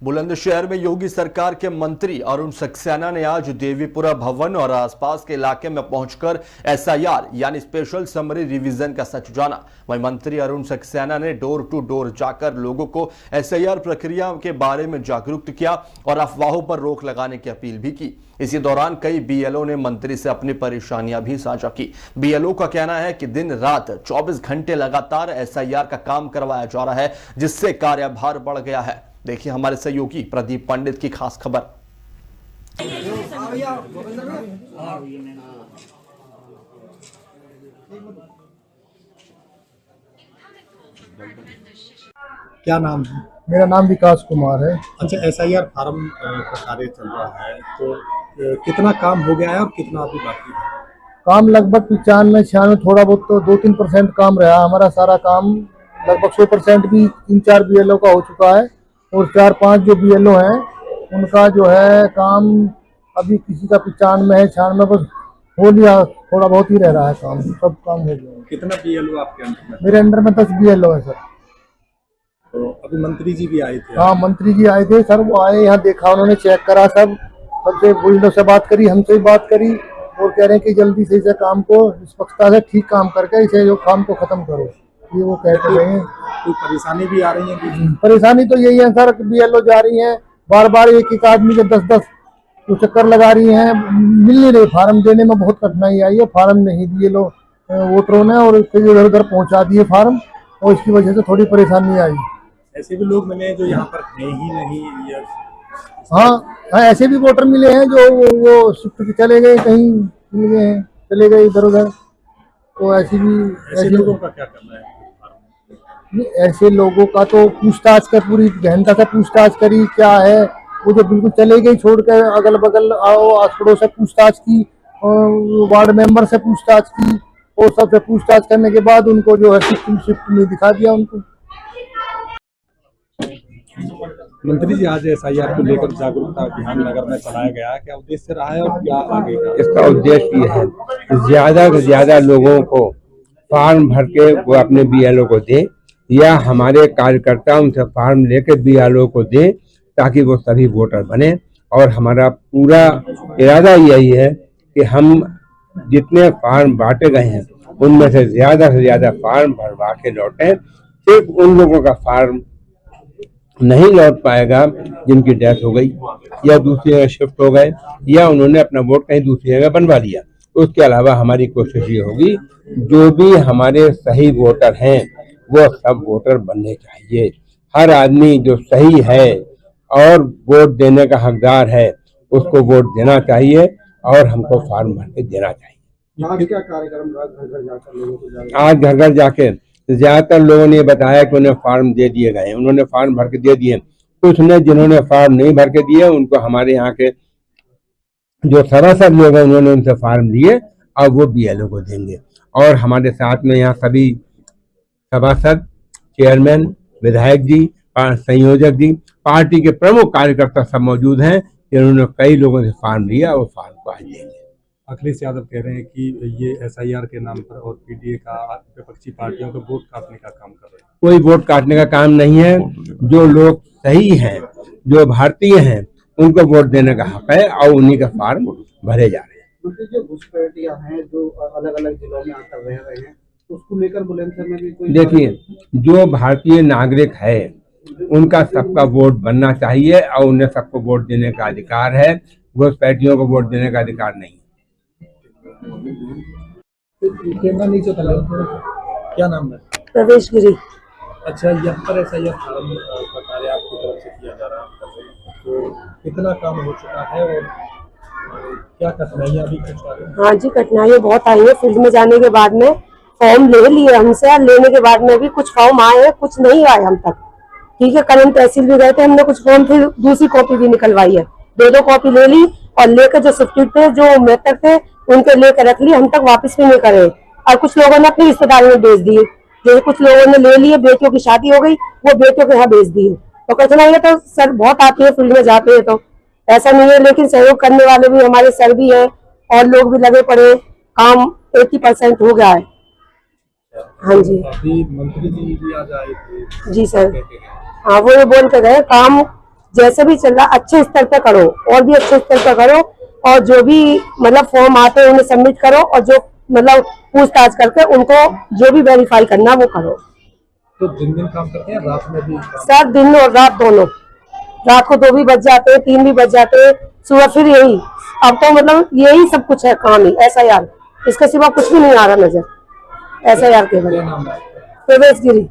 बुलंदशहर में योगी सरकार के मंत्री अरुण सक्सेना ने आज देवीपुरा भवन और आसपास के इलाके में पहुंचकर एसआईआर यानी स्पेशल समरी रिवीजन का सच जाना। वहीं मंत्री अरुण सक्सेना ने डोर टू डोर जाकर लोगों को एसआईआर प्रक्रिया के बारे में जागरूक किया और अफवाहों पर रोक लगाने की अपील भी की। इसी दौरान कई बीएलओ ने मंत्री से अपनी परेशानियां भी साझा की। बीएलओ का कहना है कि दिन रात 24 घंटे लगातार एसआईआर का काम करवाया जा रहा है, जिससे कार्यभार बढ़ गया है। देखिए हमारे सहयोगी प्रदीप पंडित की खास खबर। क्या नाम है? मेरा नाम विकास कुमार है। अच्छा, एसआईआर फार्म का कार्य चल रहा है, तो कितना काम हो गया है और कितना अभी बाकी है? काम लगभग 95-96, थोड़ा बहुत तो 2-3% काम रहा। हमारा सारा काम लगभग 100% भी 3-4 बीएलओ का हो चुका है और 4-5 जो बीएलओ हैं उनका जो है काम अभी किसी का 95-96 बस हो लिया, थोड़ा बहुत ही रह रहा है काम, सब काम हो गया। कितना बीएलओ आपके अंदर में? मेरे अंडर में 10 बीएलओ है सर। तो अभी मंत्री जी भी आए थे? हाँ, मंत्री जी आए थे सर। वो आए, यहाँ देखा, उन्होंने चेक करा, सबसे बुलडो से बात करी, हमसे भी बात करी और कह रहे हैं कि जल्दी से इसे काम को निष्पक्षता से ठीक काम करके इसे जो काम को खत्म करो, ये वो कहते रहे हैं। कोई परेशानी भी आ रही है? परेशानी तो यही है सर, बीएलओ जा रही हैं बार बार एक आदमी के 10-10 तो चक्कर लगा रही हैं, मिल नहीं रही। फार्म देने में बहुत कठिनाई आई है, फार्म नहीं दिए लोग वोटरों ने और फिर इधर उधर पहुंचा दिए फार्म, और इसकी वजह से थोड़ी परेशानी आई। ऐसे भी लोग मिले जो यहाँ पर है ही नहीं या? हाँ, ऐसे भी वोटर मिले हैं जो वो शिफ्ट चले गए, कहीं मिल गए हैं, चले गए इधर उधर। तो ऐसे लोगों का क्या करना है? ऐसे लोगों का तो पूछताछ कर, पूरी गहनता से पूछताछ करी क्या है। वो जो बिल्कुल चले गई छोड़ कर, अगल बगल आस पड़ोस से पूछताछ की, वार्ड मेंबर से पूछताछ की और सबसे पूछताछ करने के बाद उनको जो है शिफ्ट में दिखा दिया उनको। मंत्री जी, आज एसआईआर को लेकर जागरूकता अभियान नगर में चलाया गया, क्या उद्देश्य रहा है और क्या आगे का? इसका उद्देश्य ये है ज्यादा से ज्यादा लोगों को फॉर्म भर के वो अपने बीएलओ को दे या हमारे कार्यकर्ता उनसे फॉर्म लेके बीएलओ को दे, ताकि वो सभी वोटर बने। और हमारा पूरा इरादा यही है कि हम जितने फॉर्म बांटे गए हैं उनमें से ज्यादा फॉर्म भरवा के लौटें। सिर्फ उन लोगों का फॉर्म नहीं लौट पाएगा जिनकी डेथ हो गई या दूसरी जगह शिफ्ट हो गए या उन्होंने अपना वोट कहीं दूसरी जगह बनवा लिया। उसके अलावा हमारी कोशिश ये होगी जो भी हमारे सही वोटर हैं वो सब वोटर बनने चाहिए। हर आदमी जो सही है और वोट देने का हकदार है उसको वोट देना चाहिए और हमको फॉर्म भर के देना चाहिए। आज क्या कार्यक्रम रहा? घर घर जाकर लोगों को आज घर घर जाके ज्यादातर लोगों ने बताया कि उन्हें फॉर्म दे दिए गए, उन्होंने फॉर्म भर के दे दिए। कुछ ने जिन्होंने फॉर्म नहीं भर के दिए उनको हमारे यहाँ के जो सभासद लोग हैं उन्होंने उनसे फॉर्म लिए, अब वो बीएलओ को देंगे। और हमारे साथ में यहाँ सभी सभासद, चेयरमैन, विधायक जी, संयोजक जी, पार्टी के प्रमुख कार्यकर्ता सब मौजूद हैं जिन्होंने कई लोगों से फॉर्म लिया और फॉर्म को आज लेंगे। अखिलेश यादव कह रहे हैं कि ये एसआईआर के नाम पर और पीडीए का विपक्षी पार्टियों को वोट काटने का काम कर रहे हैं। कोई वोट काटने का काम नहीं है। जो लोग सही हैं, जो भारतीय हैं, उनको वोट देने का हक है और उन्हीं का फॉर्म भरे जा रहे हैं। जो घुसपैठियां हैं जो अलग अलग जिलों में आकर रह रहे हैं, उसको लेकर बुलंदशहर में भी कोई? देखिए, जो भारतीय नागरिक है उनका सबका वोट बनना चाहिए और उन्हें सबको वोट देने का अधिकार है। घुसपैठियों को वोट देने का अधिकार नहीं। क्या नाम है? प्रवेश गिरी। अच्छा, यहाँ पर एसआईआर फार्म का कार्य आपकी तरफ से किया जा रहा है, तो कितना काम हो चुका है और क्या कठिनाइयाँ अभी कुछ आ रही हैं? हाँ जी, कठिनाइयाँ बहुत आई है। फील्ड में जाने के बाद में फॉर्म ले लिए हमसे, और लेने के बाद में भी कुछ फॉर्म आए हैं, कुछ नहीं आए हम तक। ठीक है, कल हम तहसील भी गए थे, हमने कुछ फॉर्म फिर दूसरी कॉपी भी निकलवाई है, 2 कॉपी ले ली और लेकर जो सब्सिट्यूट थे, जो मेथड थे, उनके लेकर रख ली, हम तक वापस भी नहीं करे। और कुछ लोगों ने अपनी रिश्तेदारी में भेज दिए, जैसे कुछ लोगों ने ले लिए, बेटियों की शादी हो गई, वो बेटियों के यहाँ भेज दिए। तो कठिनाइयाँ तो सर बहुत आती है फील्ड में जाते हैं, तो ऐसा नहीं है, लेकिन सहयोग करने वाले भी हमारे सर भी हैं और लोग भी लगे पड़े, काम 80% हो गया है। हाँ जी, अभी मंत्री जी भी आज आए थे। जी सर, हाँ वो ये बोल के गए काम जैसे भी चल रहा अच्छे स्तर पे करो, और भी अच्छे स्तर पे करो, और जो भी मतलब फॉर्म आते हैं उन्हें सबमिट करो, और जो मतलब पूछताछ करके उनको जो भी वेरीफाई करना वो करो। तो दिन दिन काम करते हैं, रात में भी सर दिन और रात दोनों, रात को 2 भी बज जाते हैं, 3 भी बज जाते हैं, सुबह फिर यही। अब तो मतलब यही सब कुछ है काम ही SIR, इसके सिवा कुछ भी नहीं आ रहा नजर SIR के क्या बगैर। नाम है? प्रवेश गिरी।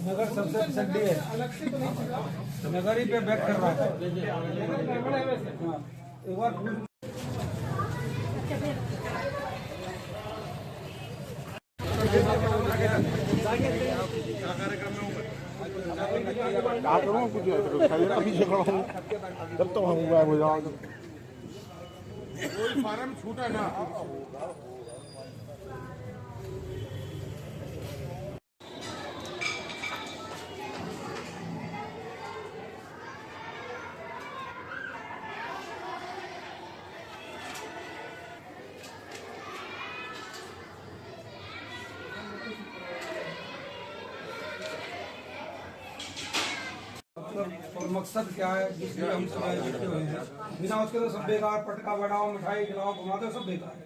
नगर सबसे संडे है, नगर ही पे बैक कर रहा है। एक बार जब तक हम गायब हो जाओ फार्म छूटा ना। और मकसद क्या है जिसलिए हम सब इकट्ठे हुए हैं, बिना उसके तो सब बेकार, पटका बढ़ाओ, मिठाई खिलाओ, घुमाते सब बेकार है।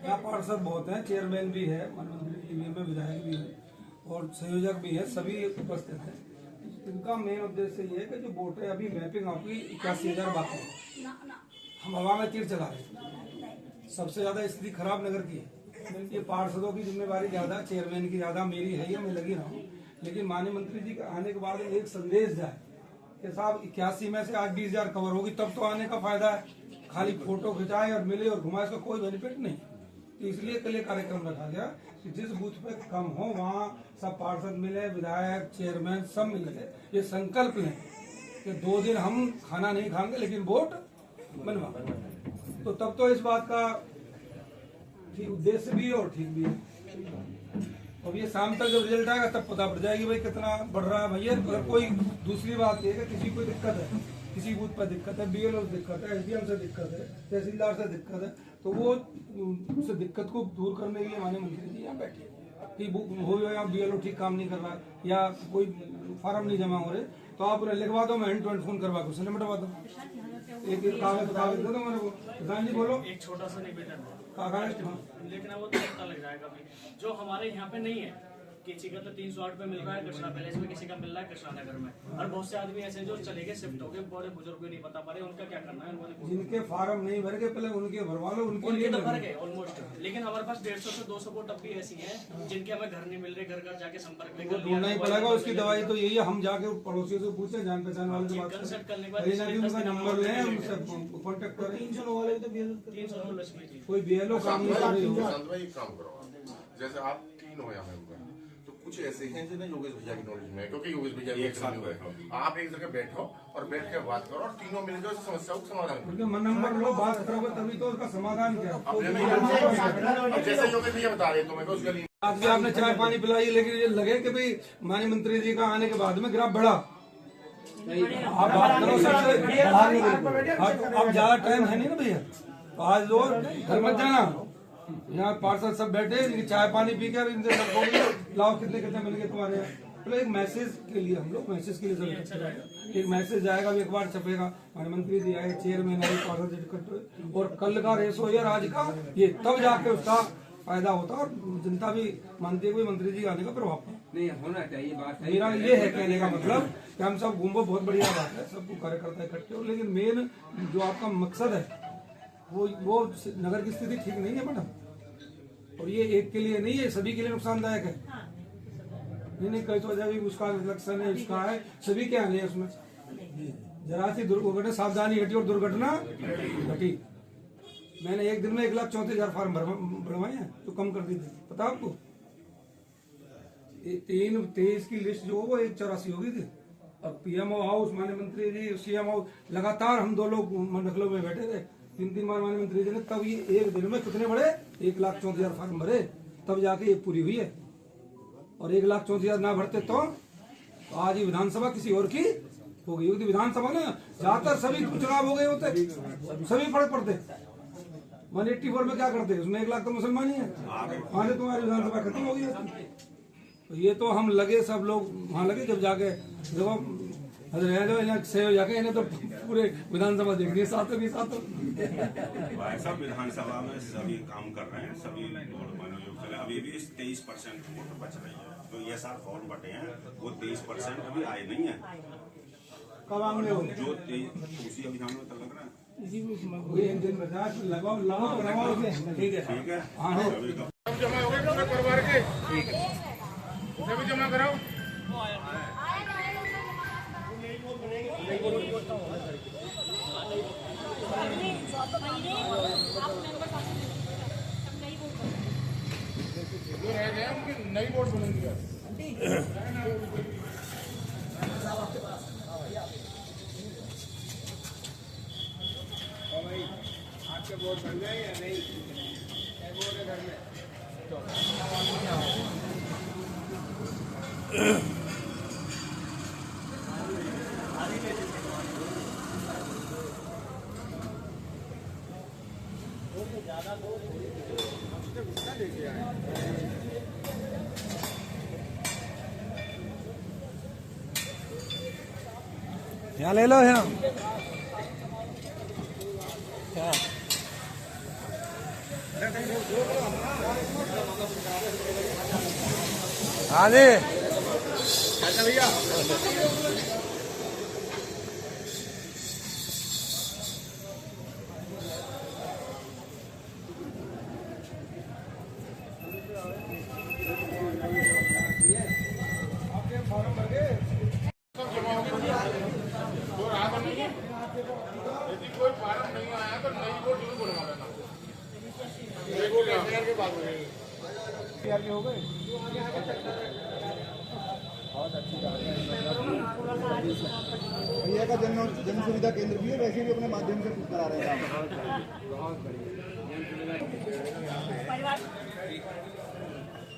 यहाँ पार्षद बहुत हैं, चेयरमैन भी है, मंत्री में विधायक भी है और संयोजक भी है, सभी उपस्थित हैं। इनका मेन उद्देश्य ये है कि जो वोट है अभी मैपिंग आपकी 81,000 बाकी है, हम हवा में तीर चला रहे हैं। सबसे ज्यादा स्थिति खराब नगर की है, ये पार्षदों की जिम्मेवारी ज्यादा, चेयरमैन की ज्यादा, मेरी है, ये मैं लगी रहा हूँ। लेकिन माननीय मंत्री जी के आने के बाद एक संदेश जाए कि साहब 81 में से आज 20,000 कवर होगी, तब तो आने का फायदा है। खाली फोटो खिंचाए और मिले और घुमाए, इसका कोई बेनिफिट नहीं। तो इसलिए कल ये कार्यक्रम रखा गया कि जिस बूथ पे कम हो वहाँ सब पार्षद मिले, विधायक, चेयरमैन सब मिले, ये संकल्प लें कि 2 दिन हम खाना नहीं खाएंगे लेकिन वोट बनवा। तो तब तो इस बात का ठीक उद्देश्य भी है और ठीक भी है। अब ये शाम तक जब रिजल्ट आएगा तब पता पड़ जाएगी भाई कितना बढ़ रहा है। भैया अगर कोई दूसरी बात ये है कि किसी को दिक्कत है, किसी बूथ पर दिक्कत है, BLO से दिक्कत है, SDM से दिक्कत है, तहसीलदार से दिक्कत है, तो वो उस दिक्कत को दूर करने के लिए माननीय मंत्री जी यहाँ बैठे कि हो या BLO ठीक काम नहीं कर रहा है या कोई फार्म नहीं जमा हो रहे, तो आप उन्हें लिखवा दो, मैं हैंड टू हैंड फोन करवा के उसने मिटवा दो। एक कागज दे दो मेरे को। प्रधान जी बोलो। एक छोटा सा निवेदन कागज लेकिन वो तो पता लग जाएगा भाई, जो हमारे यहाँ पे नहीं है, किसी का तो 308 पे मिल रहा है कृष्णा पैलेस में, किसी का मिल रहा है कृष्णा नगर में, और बहुत से आदमी ऐसे जो चले गए, शिफ्ट हो गए, बड़े बुजुर्ग भी नहीं बता पा रहे उनका क्या करना है। उन्होंने जिनके फार्म नहीं भर के पहले उनके भरवा लो, उनके तो भर गए ऑलमोस्ट, लेकिन हमारे पास 150 से 200 वोट अब भी ऐसी हैं जिनके हमें घर नहीं मिल रहे, घर घर जाके संपर्क भी कर ढूंढना ही पड़ेगा। उसकी दवाई तो यही है, हम जाके पड़ोसियों से पूछे, जान पहचान वाले से बात कंसल्ट करने के करें, उनका नंबर लें, उनसे कॉन्टेक्ट करें। 309 लक्ष्मी जी कोई BLO काम नहीं कर रही हो। शांत भाई एक काम करो, जैसे आप 3 हो यहाँ में, तो कुछ ऐसे हैं जिन्हें योगेश भैया की नॉलेज में है, क्योंकि योगेश भैया एक साथ हुए, आप एक जगह बैठो और बैठ के बात करो और तीनों मिल जाओ, समस्याओं का समाधान करो। उनके नंबर लो, बात करोगे तभी तो उसका समाधान क्या है। अब जैसे योगेश भैया बता रहे तो मैं उसके लिए आज भी आपने चाय पानी पिलाई, लेकिन ये लगे कि भाई माननीय मंत्री जी का आने के बाद में ग्राफ बढ़ा। आप बात करो सबसे बाहर निकल। अब ज्यादा टाइम है नहीं ना भैया, तो आज लोग घर मत जाना, यहाँ पार्षद सब बैठे चाय पानी पी कर इनसे लाओ कितने कितने मिल गए तुम्हारे यहाँ। तो एक मैसेज के लिए हम लोग मैसेज के लिए सब एक मैसेज जाएगा, एक बार छपेगा, हमारे मंत्री जी आए, चेयरमैन आए, पार्षद इकट्ठे हुए, और कल का रेस हो या आज का, ये तब जाके उसका फायदा होता और जनता भी मानती है कोई मंत्री जी आने का प्रभाव नहीं होना चाहिए। बात मेरा ये है कहने का मतलब कि हम सब घूमो, बहुत बढ़िया बात है, सबको कार्यकर्ता इकट्ठे हो, लेकिन मेन जो आपका मकसद है वो नगर की स्थिति ठीक नहीं है मैडम, और ये एक के लिए नहीं है, सभी के लिए नुकसानदायक है। नहीं कई तो वजह भी उसका लक्षण है, उसका है, सभी के आने हैं उसमें। जरा सी दुर्घटना सावधानी घटी और दुर्घटना घटी। मैंने एक दिन में 1,34,000 फार्म बढ़वाए हैं, तो कम कर दी थी, पता आपको। 3-23 की लिस्ट जो वो 184 हो गई थी। अब PMO हाउस, माननीय मंत्री जी, CM हाउस, लगातार हम 2 लोग लखनऊ में बैठे थे, 3 बार माननीय मंत्री जी ने, तब ये एक दिन में कितने बड़े 1,34,000 फार्म भरे, तब जाके ये पूरी हुई है। और 1,34,000 ना भरते तो आज ये विधानसभा किसी और की हो गई होती। विधानसभा में ज्यादातर सभी चुनाव हो गए होते, सभी फर्क पड़ते। 184 में क्या करते, उसमें 1 लाख तो मुसलमान ही है, वहां से तुम्हारी विधानसभा खत्म हो गई होती। तो ये तो हम लगे, सब लोग वहां लगे, जब जाके देखो से जाके इन्हें तो पूरे विधानसभा देख रही है, सातों की सातों। सब विधानसभा में सभी काम कर रहे हैं, सभी मनोयोग चले। अभी भी 23% वोट बच रही है, तो ये सारे फॉर्म बटे हैं, वो 23% अभी आए नहीं है। कब आएंगे वो? जो उसी अभियान में तो लग रहा है। एक दिन में लगाओ, ठीक है, ठीक है, हाँ है। जमा हो गए पूरे परिवार के, उसे भी जमा कराओ। जो रह गए उनकी नई वोट बनेंगी। आपके वोट बन गए या नहीं? वोट है घर में। यहाँ ले लो, यहाँ हाँ जी भैया। यदि कोई फार्म नहीं आया तो नई वोट जरूर बनवा लेना। हो गए बहुत अच्छी बात है। भैया का जन सुविधा केंद्र भी है, वैसे भी अपने माध्यम से करा रहे हैं। बहुत बढ़िया।